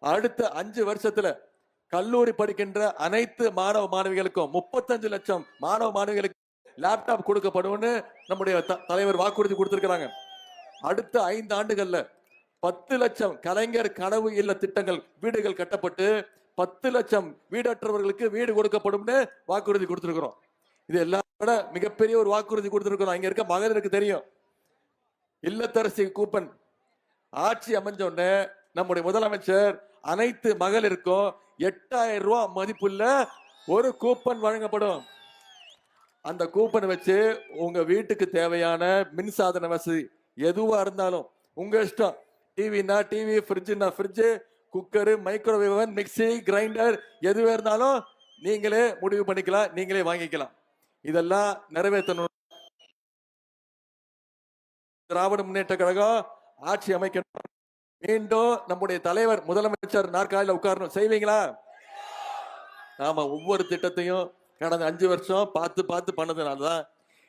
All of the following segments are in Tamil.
அடுத்த 5 வருஷத்துல கல்லூரி படிக்கின்ற அனைத்து மாணவ மாணவிகளுக்கும் 35 லட்சம் மாணவ மாணவிகளுக்கு லேப்டாப் கொடுக்கப்படும்னு நம்முடைய தலைவர் வாக்குறுதி கொடுத்திருக்கிறாங்க. அடுத்த 5 ஆண்டுகள்ல 10 லட்சம் கலைஞர் கனவு இல்ல திட்டங்கள் வீடுகள் கட்டப்பட்டு 10 லட்சம் வீடற்றவர்களுக்கு வீடு கொடுக்கப்படும்னு வாக்குறுதி கொடுத்திருக்கிறோம். இது எல்லாரோட மிகப்பெரிய ஒரு வாக்குறுதி கொடுத்திருக்கிறோம். இங்க இருக்க மகளிருக்கு தெரியும். இல்லத்தரசி கூப்பன் ஆட்சி அமைஞ்ச உடனே நம்முடைய முதலமைச்சர் அனைத்து மகளிருக்கும் 8000 ரூபாய் மதிப்புள்ள ஒரு கூப்பன் வழங்கப்படும். அந்த கூப்பன் வச்சு உங்க வீட்டுக்கு தேவையான மின்சாதன வசதி எதுவா இருந்தாலும் உங்க இஷ்டம். டிவினா டிவி, ஃப்ரிட்ஜ்னா fridge, cooker, microwave, mixie, grinder எதுவே இருந்தாலும் நீங்களே முடிவு பண்ணிக்கலாம், நீங்களே வாங்கிக்கலாம். இதெல்லாம் நிறைவேற்றணும். திராவிட முன்னேற்ற கழகம் ஆட்சி அமைக்கணும். மீண்டும் நம்முடைய தலைவர் முதலமைச்சர் நாற்காலியில் உட்காரணும். செய்வீங்களா? நாம ஒவ்வொரு திட்டத்தையும் கடந்த 5 வருஷம் பார்த்து பார்த்து பண்ணதுனாலதான்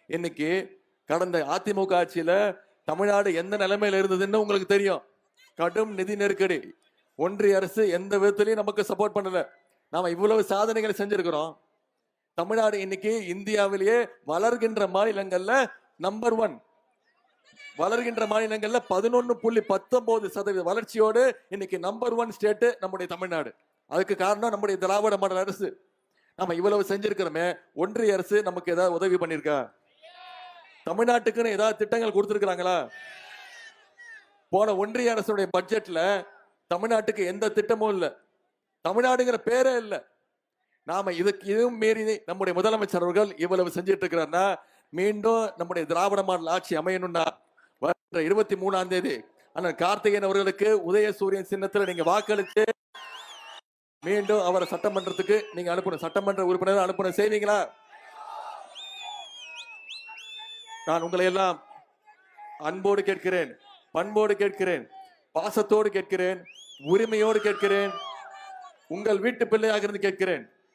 இன்னைக்கு கடந்த அதிமுக ஆட்சியில தமிழ்நாடு எந்த நிலைமையில இருந்ததுன்னு உங்களுக்கு தெரியும். கடும் நிதி நெருக்கடி. ஒன்றிய அரசு எந்த விதத்திலையும் நமக்கு சப்போர்ட் பண்ணல. நாம இவ்வளவு சாதனைகளை செஞ்சிருக்கிறோம். தமிழ்நாடு இன்னைக்கு இந்தியாவிலேயே வளர்கின்ற மாநிலங்கள்ல நம்பர் 1. வளர்கின்ற மாநிலங்கள்ல 11.19% வளர்ச்சியோடு இன்னைக்கு நம்பர் 1 ஸ்டேட் நம்முடைய தமிழ்நாடு. அதுக்கு காரணம் நம்முடைய திராவிட மாடல் அரசு. நம்ம இவ்வளவு செஞ்சிருக்கிறோமே, ஒன்றிய அரசு நமக்கு ஏதாவது உதவி பண்ணிருக்கா? தமிழ்நாட்டுக்குன்னு ஏதாவது திட்டங்கள் கொடுத்திருக்கிறாங்களா? போன ஒன்றிய அரசுடைய பட்ஜெட்ல தமிழ்நாட்டுக்கு எந்த திட்டமும் இல்ல. தமிழ்நாடுங்கிற பேரே இல்ல. நாம இதுவும் மீறி நம்முடைய முதலமைச்சர் அவர்கள் இவ்வளவு செஞ்சிட்டு இருக்கிறார்னா, மீண்டும் நம்முடைய திராவிட மாடல் ஆட்சி அமையணும்னா 23ஆம் தேதி அண்ணன் கார்த்திகேயன் அவர்களுக்கு உதயசூரியன் சின்னத்தில் நீங்க வாக்களிச்சு மீண்டும் அவரை சட்டமன்றத்துக்கு நீங்க அனுப்பணும். சட்டமன்ற உறுப்பினர் அனுப்பணும். செய்வீங்களா? நான் உங்களை எல்லாம் அன்போடு கேட்கிறேன், பண்போடு கேட்கிறேன், பாசத்தோடு கேட்கிறேன், உரிமையோடு கேட்கிறேன், உங்கள் வீட்டு பிள்ளையாக இருந்து கேட்கிறேன்.